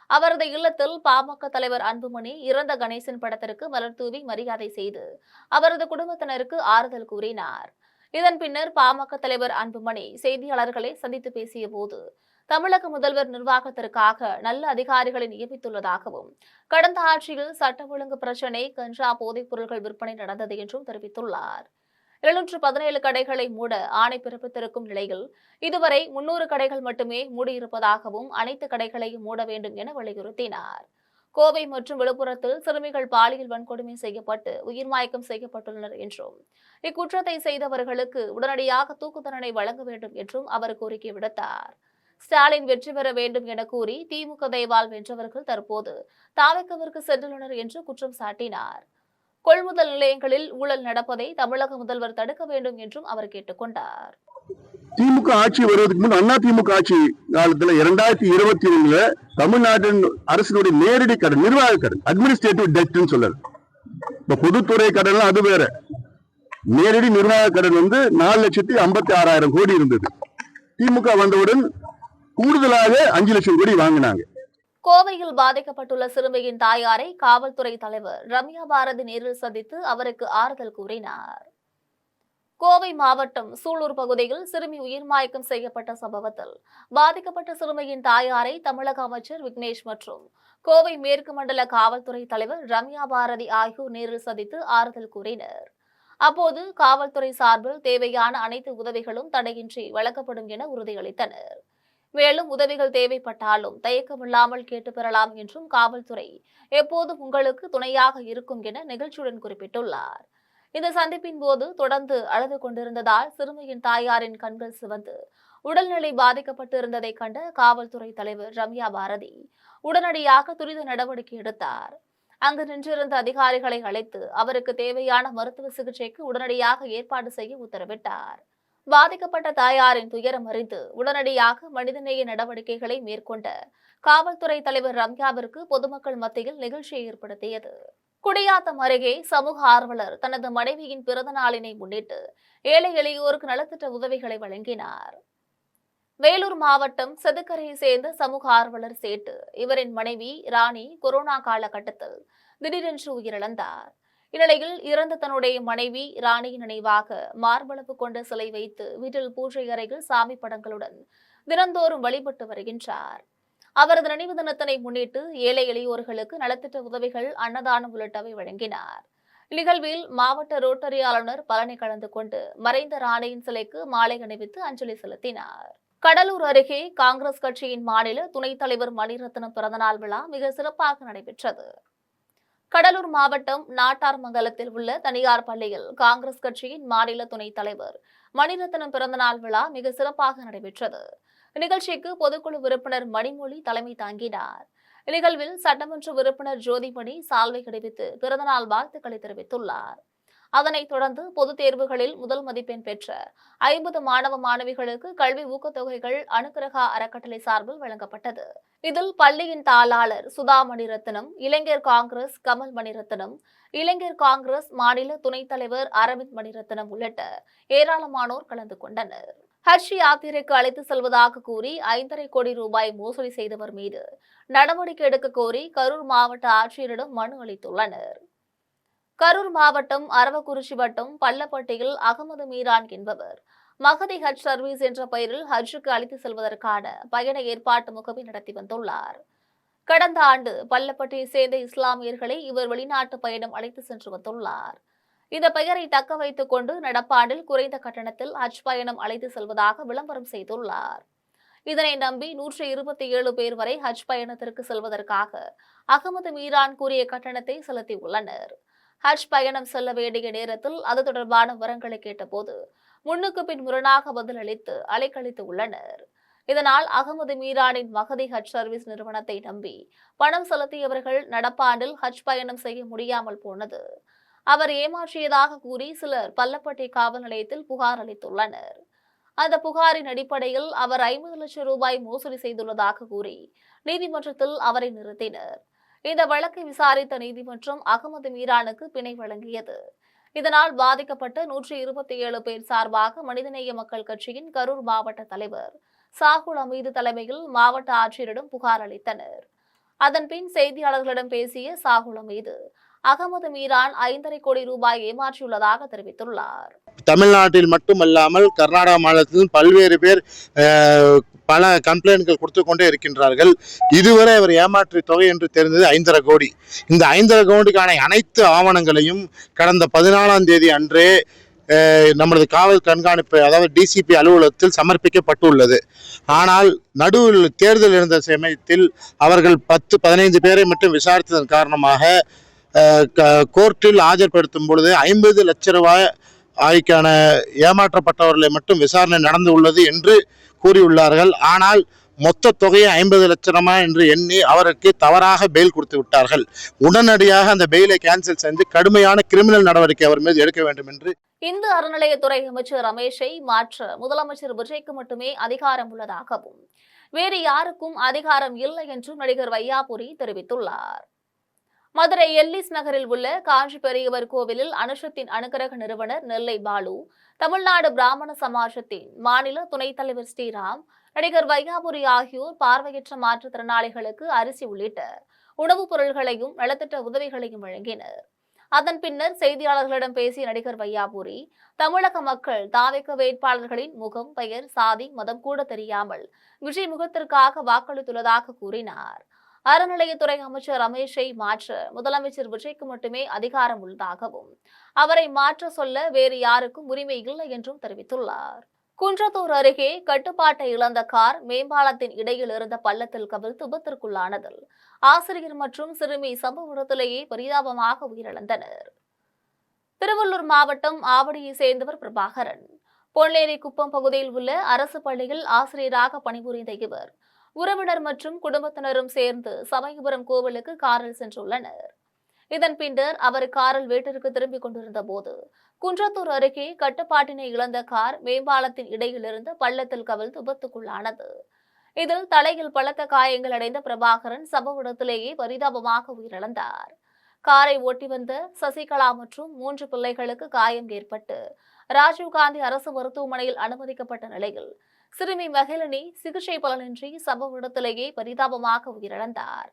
அவரது இல்லத்தில் பாமக தலைவர் அன்புமணி இறந்த கணேசன் படத்திற்கு மலர் தூவி மரியாதை செய்து அவரது குடும்பத்தினருக்கு ஆறுதல் கூறினார். இதன் பின்னர் பாமக தலைவர் அன்புமணி செய்தியாளர்களை சந்தித்து பேசிய போது, தமிழக முதல்வர் நிர்வாகத்திற்காக நல்ல அதிகாரிகளை நியமித்துள்ளதாகவும், கடந்த ஆட்சியில் சட்ட ஒழுங்கு பிரச்சினை, கஞ்சா போதைப் பொருட்கள் விற்பனை நடந்தது என்றும் தெரிவித்துள்ளார். 717 கடைகளை மூட ஆணை பிறப்பித்திருக்கும் நிலையில் இதுவரை 300 கடைகள் மட்டுமே மூடியிருப்பதாகவும், அனைத்து கடைகளையும் மூட வேண்டும் என வலியுறுத்தினார். கோவை மற்றும் விழுப்புரத்தில் சிறுமிகள் பாலியல் வன்கொடுமை செய்யப்பட்டு உயிர்மாய்க்கம் செய்யப்பட்டுள்ளனர் என்றும், இக்குற்றத்தை செய்தவர்களுக்கு உடனடியாக தூக்கு தண்டனை வழங்க வேண்டும் என்றும் அவர் கோரிக்கை விடுத்தார். ஸ்டாலின் வெற்றி பெற வேண்டும் என கூறி திமுக தயவால் வென்றவர்கள் தற்போது தாவகவிற்கு சென்றுள்ளனர் என்று குற்றம் சாட்டினார். கொள்முதல் நிலையங்களில் ஊழல் நடப்பதை தமிழக முதல்வர் தடுக்க வேண்டும் என்றும் அவர் கேட்டுக்கொண்டார். திமுக ஆட்சி வருவதற்கு முன் அண்ணா திமுக ஆட்சி காலத்துல 2021 தமிழ்நாட்டின் அரசினுடைய நேரடி கடன், நிர்வாக கடன், அட்மினிஸ்ட்ரேட்டிவ் டெப்ட்னு சொல்றது. இப்ப பொதுத்துறை கடன் அது வேற. நேரடி நிர்வாக கடன் 4,56,000 கோடி இருந்தது. திமுக வந்தவுடன் கூடுதலாக 5 லட்சம் கோடி வாங்கினாங்க. கோவையில் பாதிக்கப்பட்டுள்ள சிறுமியின் தாயாரை காவல்துறை தலைவர் ரம்யா பாரதி நேரில் சந்தித்து அவருக்கு ஆறுதல் கூறினார். கோவை மாவட்டம் சூலூர் பகுதியில் சிறுமி உயிர்மாய்க்கம் செய்யப்பட்ட சம்பவத்தில் பாதிக்கப்பட்ட சிறுமியின் தாயாரை தமிழக அமைச்சர் விக்னேஷ் மற்றும் கோவை மேற்கு மண்டல காவல்துறை தலைவர் ரம்யா பாரதி ஆகியோர் நேரில் சந்தித்து ஆறுதல் கூறினர். அப்போது காவல்துறை சார்பில் தேவையான அனைத்து உதவிகளும் தடையின்றி வழங்கப்படும் என உறுதியளித்தனர். மேலும் உதவிகள் தேவைப்பட்டாலும் தயக்கமில்லாமல் கேட்டு பெறலாம் என்றும் காவல்துறை எப்போதும் உங்களுக்கு துணையாக இருக்கும் என நிகழ்ச்சியுடன் குறிப்பிட்டுள்ளார். இந்த சந்திப்பின் போது தொடர்ந்து அழுது கொண்டிருந்ததால் சிறுமியின் தாயாரின் கண்கள் சிவந்து உடல்நிலை பாதிக்கப்பட்டு இருந்ததை கண்ட காவல்துறை தலைவர் ரம்யா பாரதி உடனடியாக துரித நடவடிக்கை எடுத்தார். அங்கு நின்றிருந்த அதிகாரிகளை அழைத்து அவருக்கு தேவையான மருத்துவ சிகிச்சைக்கு உடனடியாக ஏற்பாடு செய்ய உத்தரவிட்டார். பாதிக்கப்பட்ட தாயாரின் துயரம் அறிந்து உடனடியாக மனிதநேய நடவடிக்கைகளை மேற்கொண்ட காவல்துறை தலைவர் ரம்யாவிற்கு பொதுமக்கள் மத்தியில் நிகழ்ச்சியை ஏற்படுத்தியது. குடியாத்தம் அருகே சமூக ஆர்வலர் தனது மனைவியின் பிறந்த நாளினை முன்னிட்டு ஏழை எளியோருக்கு நலத்திட்ட உதவிகளை வழங்கினார். வேலூர் மாவட்டம் செதுக்கரையை சேர்ந்த சமூக ஆர்வலர் சேட்டு இவரின் மனைவி ராணி கொரோனா காலகட்டத்தில் திடீரென்று உயிரிழந்தார். இந்நிலையில் இறந்த தன்னுடைய மனைவி ராணியின் நினைவாக மார்பளவு கொண்ட சிலை வைத்து வீட்டில் பூஜை அறையில் சாமி படங்களுடன் தினந்தோறும் வழிபட்டு வருகின்றார். அவரது நினைவு தினத்தினை முன்னிட்டு ஏழை எளியோர்களுக்கு நலத்திட்ட உதவிகள், அன்னதானம் உள்ளிட்டவை வழங்கினார். நிகழ்வில் மாவட்ட ரோட்டரி ஆளுநர் பழனி கலந்து கொண்டு மறைந்த ராணியின் சிலைக்கு மாலை அணிவித்து அஞ்சலி செலுத்தினார். கடலூர் அருகே காங்கிரஸ் கட்சியின் மாநில துணைத் தலைவர் மணிரத்னம் பிறந்தநாள் விழா மிக சிறப்பாக நடைபெற்றது. கடலூர் மாவட்டம் நாட்டார்மங்கலத்தில் உள்ள தனியார் பள்ளியில் காங்கிரஸ் கட்சியின் மாநில துணைத் தலைவர் மணிரத்னம் பிறந்தநாள் விழா மிக சிறப்பாக நடைபெற்றது. நிகழ்ச்சிக்கு பொதுக்குழு உறுப்பினர் மணிமொழி தலைமை தாங்கினார். நிகழ்வில் சட்டமன்ற உறுப்பினர் ஜோதிமணி சால்வை அணிவித்து பிறந்தநாள் வாழ்த்துக்களை தெரிவித்துள்ளார். அதனைத் தொடர்ந்து பொதுத் தேர்வுகளில் முதல் மதிப்பெண் பெற்ற 50 மாணவ மாணவிகளுக்கு கல்வி ஊக்கத்தொகைகள் அனுக்கிரகா அறக்கட்டளை சார்பில் வழங்கப்பட்டது. இதில் பள்ளியின் தாளாளர் சுதா மணிரத்னம், இளைஞர் காங்கிரஸ் கமல் மணிரத்னம், இளைஞர் காங்கிரஸ் மாநில துணைத் தலைவர் அரவிந்த் மணிரத்னம் உள்ளிட்ட ஏராளமானோர் கலந்து கொண்டனர். ஹஜ் யாத்திரைக்கு அழைத்து செல்வதாக கூறி 5.5 கோடி ரூபாய் மோசடி செய்தவர் மீது நடவடிக்கை எடுக்க கோரி கரூர் மாவட்ட ஆட்சியரிடம் மனு அளித்துள்ளனர். கரூர் மாவட்டம் அரவக்குறிச்சி வட்டம் பள்ளப்பட்டியில் அகமது மீரான் என்பவர் மகதி ஹஜ் சர்வீஸ் என்ற பெயரில் ஹஜ்ஜுக்கு அழைத்து செல்வதற்கான பயண ஏற்பாட்டு முகமை நடத்தி வந்துள்ளார். கடந்த ஆண்டு பள்ளப்பட்டியை சேர்ந்த இஸ்லாமியர்களை இவர் வெளிநாட்டு பயணம் அழைத்து சென்று வந்துள்ளார். இந்த பெயரை தக்க வைத்துக் கொண்டு நடப்பாண்டில் குறைந்த கட்டணத்தில் ஹஜ் பயணம் அழைத்து செல்வதாக விளம்பரம் செய்துள்ளார். இதனை நம்பி 127 பேர் வரை ஹஜ் பயணத்திற்கு செல்வதற்காக அகமது மீரான் கூறிய கட்டணத்தை செலுத்தியுள்ளனர். ஹஜ் பயணம் செல்ல வேண்டிய நேரத்தில் அது தொடர்பான விவரங்களை கேட்டபோது முன்னுக்கு பின் முரணாக பதிலளித்து அலைக்கழித்து உள்ளனர். இதனால் அகமது மீரானின் மகதி ஹஜ் சர்வீஸ் நிறுவனத்தை நம்பி பணம் செலுத்தியவர்கள் நடப்பாண்டில் ஹஜ் பயணம் செய்ய முடியாமல் போனது. அவர் ஏமாற்றியதாக கூறி சிலர் பள்ளப்பட்டி காவல் நிலையத்தில் புகார் அளித்துள்ளனர். அந்த புகாரின் அடிப்படையில் அவர் 50 லட்சம் ரூபாய் மோசடி செய்துள்ளதாக கூறி நீதிமன்றத்தில் அவரை நிறுத்தினர். இந்த வழக்கை விசாரித்த நீதிமன்றம் அகமது மீரானுக்கு பிணை வழங்கியது. இதனால் பாதிக்கப்பட்ட 127 பேர் சார்பாக மனிதநேய மக்கள் கட்சியின் கரூர் மாவட்ட தலைவர் சாகுல் அமீது தலைமையில் மாவட்ட ஆட்சியரிடம் புகார் அளித்தனர். அதன்பின் செய்தியாளர்களிடம் பேசிய சாகுல் அமீது அகமது மீரான் 5.5 கோடி ரூபாய் ஏமாற்றியுள்ளதாக தெரிவித்துள்ளார். தமிழ்நாட்டில் மட்டுமல்லாமல் கர்நாடக மாநிலத்திலும் பல்வேறு பேர் பல கம்ப்ளைண்ட்கள் கொடுத்து கொண்டே இருக்கின்றார்கள். இதுவரை அவர் ஏமாற்று தொகை என்று தெரிந்தது 5.5 கோடி. இந்த 5.5 கோடிக்கான அனைத்து ஆவணங்களையும் கடந்த 14ஆம் தேதி அன்றே நமது காவல் கண்காணிப்பு அதாவது டிசிபி அலுவலகத்தில் சமர்ப்பிக்கப்பட்டுள்ளது. ஆனால் நடுவில் தேர்தல் இருந்த சமயத்தில் அவர்கள் 10-15 பேரை மட்டும் விசாரித்ததன் காரணமாக கோர்ட்டில் ஆஜர்படுத்தும் பொழுது 50 லட்சம் ரூபாய்க்கான ஏமாற்றப்பட்டவர்களை மட்டும் விசாரணை நடந்து உள்ளது என்று கூறியுள்ளார்கள். ஆனால் மொத்த தொகையை 50 லட்சம் என்று எண்ணி அவருக்கு தவறாக பெயில் கொடுத்து விட்டார்கள். உடனடியாக அந்த பெயிலை கேன்சல் செய்து கடுமையான கிரிமினல் நடவடிக்கை அவர் மீது எடுக்க வேண்டும் என்று இந்து அறநிலையத்துறை அமைச்சர் ரமேஷை மாற்ற முதலமைச்சர் விஜய்க்கு மட்டுமே அதிகாரம் உள்ளதாகவும் வேறு யாருக்கும் அதிகாரம் இல்லை என்றும் நடிகர் வையாபுரி தெரிவித்துள்ளார். மதுரை எல்லிஸ் நகரில் உள்ள காஞ்சி பெரியவர் கோவிலில் அனுஷத்தின் அனுக்கிரக நிறுவனர் நெல்லை பாலு, தமிழ்நாடு பிராமண சமாஜத்தின் மாநில துணைத் தலைவர் ஸ்ரீராம், நடிகர் வையாபுரி ஆகியோர் பார்வையற்ற மாற்றுத்திறனாளிகளுக்கு அரிசி உள்ளிட்ட உணவுப் பொருட்களையும் நலத்திட்ட உதவிகளையும் வழங்கினர். அதன் பின்னர் செய்தியாளர்களிடம் பேசிய நடிகர் வையாபுரி, தமிழக மக்கள் தாவேக வேட்பாளர்களின் முகம், பெயர், சாதி, மதம் கூட தெரியாமல் விஜய் முகத்திற்காக வாக்களித்துள்ளதாக கூறினார். அறநிலையத்துறை அமைச்சர் ரமேஷை மாற்ற முதலமைச்சர் விஜய்க்கு மட்டுமே அதிகாரம் உள்ளதாகவும் அவரை மாற்ற சொல்ல வேறு யாருக்கும் உரிமை இல்லை என்றும் தெரிவித்துள்ளார். குன்றத்தூர் அருகே கட்டுப்பாட்டை இழந்த கார் மேம்பாலத்தின் இடையில் இருந்த பள்ளத்தில் கவிழ்ந்து விபத்திற்குள்ளானதில் ஆசிரியர் மற்றும் சிறுமி சம்பவ இடத்திலேயே பரிதாபமாக உயிரிழந்தனர். திருவள்ளூர் மாவட்டம் ஆவடியை சேர்ந்தவர் பிரபாகரன். பொன்னேரி குப்பம் பகுதியில் உள்ள அரசு பள்ளியில் ஆசிரியராக பணிபுரிந்த இவர் உறவினர் மற்றும் குடும்பத்தினரும் சேர்ந்து சமயபுரம் கோவிலுக்கு காரில் சென்றுள்ளனர். இதன் பின்னர் அவர் காரில் வீட்டிற்கு திரும்பிக் கொண்டிருந்த போது குன்றத்தூர் அருகே கட்டுப்பாட்டினை இழந்த கார் மேம்பாலத்தின் இடையில் இருந்த பள்ளத்தில் கவிழ்ந்து விபத்துக்குள்ளானது. இதில் தலையில் பலத்த காயங்கள் அடைந்த பிரபாகரன் சம்பவ இடத்திலேயே பரிதாபமாக உயிரிழந்தார். காரை ஓட்டி வந்த சசிகலா மற்றும் 3 பிள்ளைகளுக்கு காயம் ஏற்பட்டு ராஜீவ்காந்தி அரசு மருத்துவமனையில் அனுமதிக்கப்பட்ட நிலையில் சிறுமி மகிழினி சிகிச்சை பலனின்றி சம்பவ இடத்திலேயே பரிதாபமாக உயிரிழந்தார்.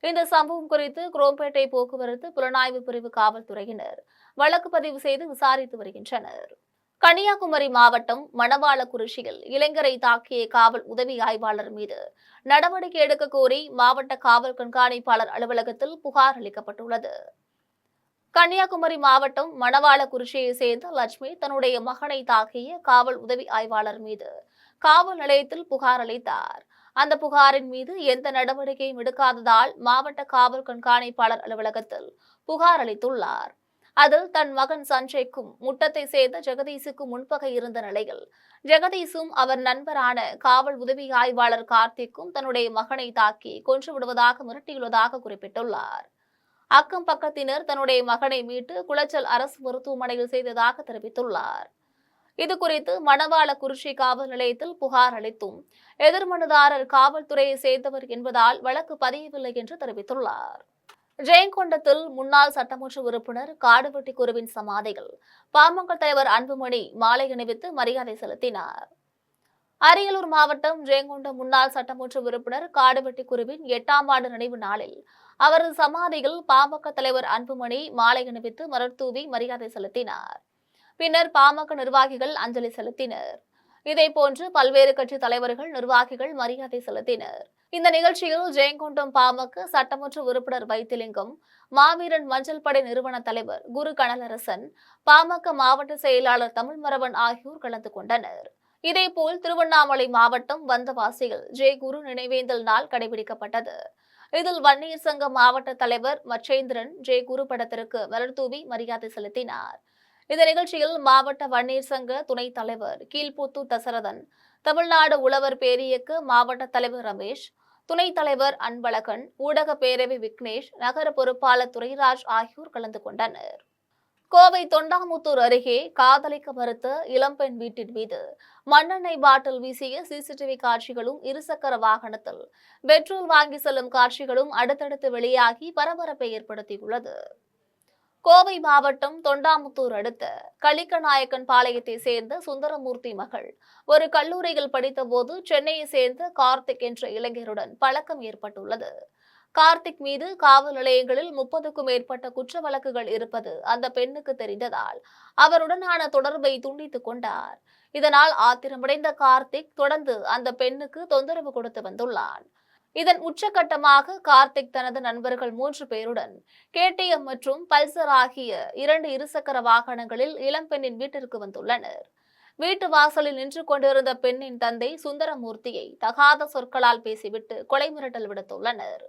இந்த சம்பவம் குறித்து குரோம்பேட்டை போக்குவரத்து புலனாய்வு பிரிவு காவல்துறையினர் வழக்கு பதிவு செய்து விசாரித்து வருகின்றனர். கன்னியாகுமரி மாவட்டம் மணவாளக்குறிச்சியில் இளைஞரை தாக்கிய காவல் உதவி ஆய்வாளர் மீது நடவடிக்கை எடுக்க கோரி மாவட்ட காவல் கண்காணிப்பாளர் அலுவலகத்தில் புகார் அளிக்கப்பட்டுள்ளது. கன்னியாகுமரி மாவட்டம் மணவாளக்குறிச்சியை சேர்ந்த லட்சுமி தன்னுடைய மகனை தாக்கிய காவல் உதவி ஆய்வாளர் மீது காவல் நிலையத்தில் புகார் அளித்தார். அந்த புகாரின் மீது எந்த நடவடிக்கையும் எடுக்காததால் மாவட்ட காவல் கண்காணிப்பாளர் அலுவலகத்தில் புகார் அளித்துள்ளார். அதில் தன் மகன் சஞ்சய்க்கும் முட்டத்தை சேர்ந்த ஜெகதீஷுக்கும் முன்பகை இருந்த நிலையில் ஜெகதீஷும் அவர் நண்பரான காவல் உதவி ஆய்வாளர் கார்த்திக்கும் தன்னுடைய மகனை தாக்கி கொன்று விடுவதாக மிரட்டியுள்ளதாக குறிப்பிட்டுள்ளார். அக்கம் பக்கத்தினர் தன்னுடைய மகனை மீட்டு குளச்சல் அரசு மருத்துவமனையில் செய்ததாக தெரிவித்துள்ளார். இதுகுறித்து மணவாளக்குறிச்சி காவல் நிலையத்தில் புகார் அளித்தும் எதிர்மனுதாரர் காவல்துறையை சேர்ந்தவர் என்பதால் வழக்கு பதியவில்லை என்று தெரிவித்துள்ளார். ஜெயங்கொண்டத்தில் முன்னாள் சட்டமன்ற உறுப்பினர் காடுவெட்டி குருவின் சமாதிகள் பாமக தலைவர் அன்புமணி மாலை அணிவித்து மரியாதை செலுத்தினார். அரியலூர் மாவட்டம் ஜெயங்கொண்டம் முன்னாள் சட்டமன்ற உறுப்பினர் காடுவெட்டி குருவின் 8ஆம் ஆண்டு நினைவு நாளில் அவரது சமாதியில் பாமக தலைவர் அன்புமணி மாலை அணிவித்து மலர் தூவி மரியாதை செலுத்தினார். பின்னர் பாமக நிர்வாகிகள் அஞ்சலி செலுத்தினர். இதேபோன்று பல்வேறு கட்சி தலைவர்கள் நிர்வாகிகள் மரியாதை செலுத்தினர். இந்த நிகழ்ச்சியில் ஜெயங்கொண்டம் பாமக சட்டமன்ற உறுப்பினர் வைத்திலிங்கம், மாவீரன் மஞ்சள் படை நிறுவன தலைவர் குரு கனலரசன், பாமக மாவட்ட செயலாளர் தமிழ்மரவன் ஆகியோர் கலந்து கொண்டனர். இதேபோல் திருவண்ணாமலை மாவட்டம் வந்தவாசியில் குரு நினைவேந்தல் நாள் கடைபிடிக்கப்பட்டது. இதில் வன்னியர் சங்க மாவட்ட தலைவர் மச்சேந்திரன் குரு படத்திற்கு மலர் தூவி மரியாதை செலுத்தினார். இந்த நிகழ்ச்சியில் மாவட்ட வன்னியர் சங்க துணைத் தலைவர் கீழ்புத்தூர் தசரதன், தமிழ்நாடு உழவர் பேரியக்க மாவட்ட தலைவர் ரமேஷ், துணைத் தலைவர் அன்பழகன், ஊடக பேரவை விக்னேஷ், நகர பொறுப்பாளர் துரைராஜ் ஆகியோர் கலந்து கொண்டனர். கோவை தொண்டாமுத்தூர் அருகே காதலிக்க மறுத்த இளம்பெண் வீட்டின் மீது மண்ணெண்ணெய் பாட்டில் வீசிய சிசிடிவி காட்சிகளும் இருசக்கர வாகனத்தில் பெட்ரோல் வாங்கி செல்லும் காட்சிகளும் அடுத்தடுத்து வெளியாகி பரபரப்பை ஏற்படுத்தியுள்ளது. கோவை மாவட்டம் தொண்டாமுத்தூர் அடுத்த கலிக்கநாயக்கன் பாளையத்தை சேர்ந்த சுந்தரமூர்த்தி மகள் ஒரு கல்லூரியில் படித்தபோது சென்னையை சேர்ந்த கார்த்திக் என்ற இளைஞருடன் பழக்கம் ஏற்பட்டுள்ளது. கார்த்திக் மீது காவல் நிலையங்களில் 30க்கும் மேற்பட்ட குற்ற வழக்குகள் இருப்பது அந்த பெண்ணுக்கு தெரிந்ததால் அவருடனான தொடர்பை துண்டித்துக் கொண்டார். இதனால் ஆத்திரமடைந்த கார்த்திக் தொடர்ந்து அந்த பெண்ணுக்கு தொந்தரவு கொடுத்து வந்துள்ளான். இதன் உச்சகட்டமாக கார்த்திக் தனது நண்பர்கள் 3 பேருடன் KTM மற்றும் பல்சர் ஆகிய 2 இருசக்கர வாகனங்களில் இளம்பெண்ணின் வீட்டிற்கு வந்துள்ளனர். வீட்டு வாசலில் நின்று கொண்டிருந்த பெண்ணின் தந்தை சுந்தரமூர்த்தியை தகாத சொற்களால் பேசிவிட்டு கொலை மிரட்டல் விடுத்துள்ளனர்.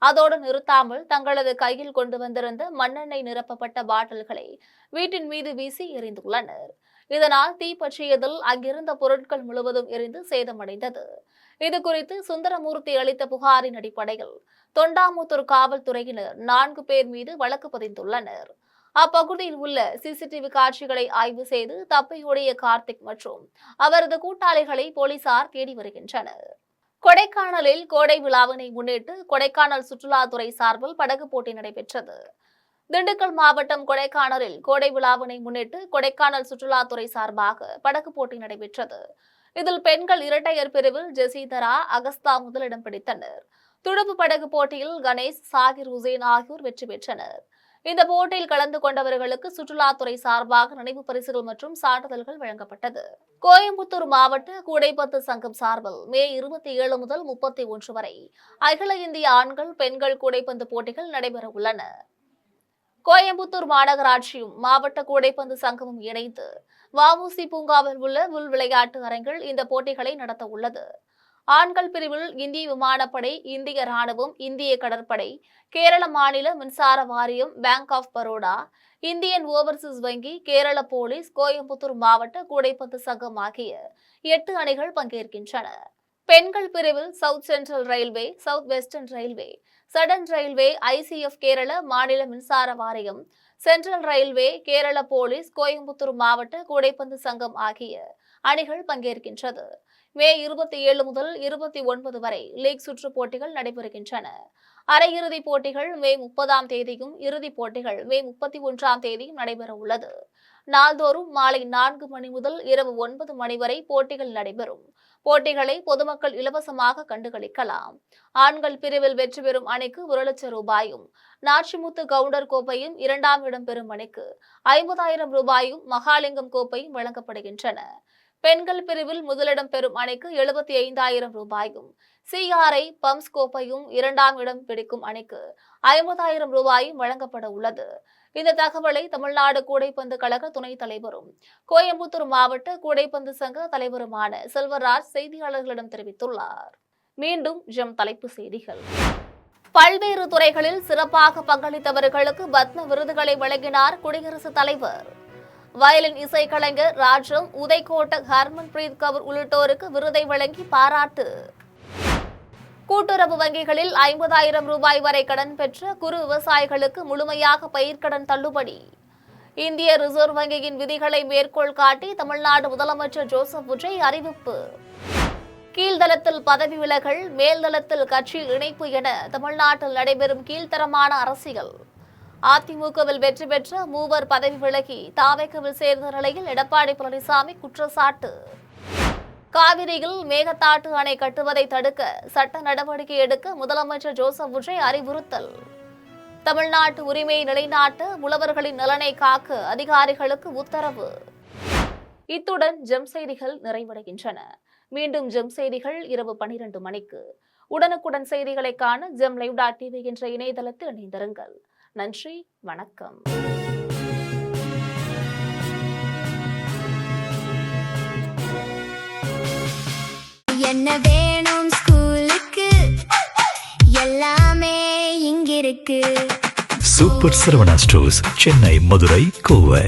அதோடு நிறுத்தாமல் தங்களது கையில் கொண்டு வந்திருந்த மண்ணெண்ணெய் நிரப்பப்பட்ட பாட்டில்களை வீட்டின் மீது வீசி எறிந்துள்ளனர். இதனால் தீப்பற்றியதில் அங்கிருந்த பொருட்கள் முழுவதும் எரிந்து சேதமடைந்தது. இதுகுறித்து சுந்தரமூர்த்தி அளித்த புகாரின் அடிப்படையில் தொண்டாமுத்தூர் காவல்துறையினர் 4 பேர் மீது வழக்கு பதிந்துள்ளனர். அப்பகுதியில் உள்ள சிசிடிவி காட்சிகளை ஆய்வு செய்து தப்பியோடிய கார்த்திக் மற்றும் அவரது கூட்டாளிகளை போலீசார் தேடி வருகின்றனர். கொடைக்கானலில் கோடை விழாவினை முன்னிட்டு கொடைக்கானல் சுற்றுலாத்துறை சார்பில் படகு போட்டி நடைபெற்றது. திண்டுக்கல் மாவட்டம் கொடைக்கானலில் கோடை விழாவினை முன்னிட்டு கொடைக்கானல் சுற்றுலாத்துறை சார்பாக படகு போட்டி நடைபெற்றது. இதில் பெண்கள் இரட்டையர் பிரிவில் ஜெசிதரா, அகஸ்தா முதலிடம் பிடித்தனர். துடுப்பு படகு போட்டியில் கணேஷ், சாகிர் உசேன் ஆகியோர் வெற்றி பெற்றனர். இந்த போட்டியில் கலந்து கொண்டவர்களுக்கு சுற்றுலாத்துறை சார்பாக நினைவு பரிசுகள் மற்றும் சான்றிதழ்கள் வழங்கப்பட்டது. கோயம்புத்தூர் மாவட்ட கூடைப்பந்து சங்கம் சார்பில் மே 27 முதல் 31 வரை அகில இந்திய ஆண்கள் பெண்கள் கூடைப்பந்து போட்டிகள் நடைபெற உள்ளன. கோயம்புத்தூர் மாநகராட்சியும் மாவட்ட கூடைப்பந்து சங்கமும் இணைந்து வஉசி பூங்காவில் உள்ள உள் விளையாட்டு அரங்கில் இந்த போட்டிகளை நடத்த உள்ளது. ஆண்கள் பிரிவில் இந்திய விமானப்படை, இந்திய ராணுவம், இந்திய கடற்படை, கேரள மாநில மின்சார வாரியம், bank of Baroda, Indian overseas வங்கி, கேரள போலீஸ், கோயம்புத்தூர் மாவட்ட கூடைப்பந்து சங்கம் ஆகிய 8 அணிகள் பங்கேற்கின்றன. பெண்கள் பிரிவில் south central railway, south western railway, sudden railway, ICF Kerala மாநில மின்சார வாரியம், central railway, Kerala police, Coimbatore மாவட்ட கூடைப்பந்து சங்கம் ஆகிய அணிகள் பங்கேற்கின்றது. மே 27 முதல் 29 வரை லீக் சுற்று போட்டிகள் நடைபெறுகின்றன. அரையிறுதிப் போட்டிகள் மே 30ஆம் தேதியும் இறுதிப் போட்டிகள் மே 31ஆம் தேதியும் நடைபெற உள்ளது. நாள்தோறும் மாலை 4 மணி முதல் இரவு 9 மணி வரை போட்டிகள் நடைபெறும். போட்டிகளை பொதுமக்கள் இலவசமாக கண்டுகளிக்கலாம். ஆண்கள் பிரிவில் வெற்றி பெறும் அணிக்கு 1 லட்சம் ரூபாயும், நாச்சிமுத்து கவுண்டர் கோப்பையும், 2ஆம் இடம் பெறும் அணிக்கு 50,000 ரூபாயும், மகாலிங்கம் கோப்பையும் வழங்கப்படுகின்றன. பெண்கள் பிரிவில் முதலிடம் பெறும் அணிக்கு 75,000 ரூபாயும், CRI பம்ஸ் கோப்பையும், 2ஆம் இடம் பிடிக்கும் அணிக்கு 50,000 ரூபாயும் வழங்கப்பட உள்ளது. இந்த தகவலை தமிழ்நாடு கூடைப்பந்து கழக துணைத் தலைவரும் கோயம்புத்தூர் மாவட்ட கூடைப்பந்து சங்க தலைவருமான செல்வராஜ் செய்தியாளர்களிடம் தெரிவித்துள்ளார். மீண்டும் ஜெம் தலைப்பு செய்திகள். பல்வேறு துறைகளில் சிறப்பாக பங்களித்தவர்களுக்கு பத்ம விருதுகளை வழங்கினார் குடியரசுத் தலைவர். வயலின் இசைக்கலைஞர் ராஜம், உதய்கோட்டக் ஹர்மன்பிரீத் கவுர் உள்ளிட்டோருக்கு விருதை வழங்கி பாராட்டு. கூட்டுறவு வங்கிகளில் 50,000 ரூபாய் வரை கடன் பெற்ற குறு விவசாயிகளுக்கு முழுமையாக பயிர்க்கடன் தள்ளுபடி. இந்திய ரிசர்வ் வங்கியின் விதிகளை மேற்கோள் காட்டி தமிழ்நாடு முதலமைச்சர் ஜோசப் விஜய் அறிவிப்பு. கீழ்தளத்தில் பதவி விலகல், மேல்தளத்தில் கட்சி இணைப்பு என தமிழ்நாட்டில் நடைபெறும் கீழ்த்தரமான அரசியல். அதிமுகவில் வெற்றி பெற்ற 3 பதவி விலகி தாவேகவில் சேர்ந்த நிலையில் எடப்பாடி பழனிசாமி குற்றச்சாட்டு. காவிரியில் மேகதாட்டு அணை கட்டுவதை தடுக்க சட்ட நடவடிக்கை எடுக்க முதலமைச்சர் ஜோசப் விஜய் அறிவுறுத்தல். தமிழ்நாட்டு உரிமையை நிலைநாட்ட உழவர்களின் நலனை காக்க அதிகாரிகளுக்கு உத்தரவு. இத்துடன் ஜெம் செய்திகள் நிறைவடைகின்றன. மீண்டும் ஜெம் செய்திகள் இரவு 12 மணிக்கு. உடனுக்குடன் செய்திகளை காண gemlive.tv என்ற இணையதளத்தில் இணைந்திருங்கள். நன்றி, வணக்கம். என்ன வேணும் ஸ்கூலுக்கு, எல்லாமே இங்கிருக்கு. Super Saravana stores, Chennai, Madurai, Kovai.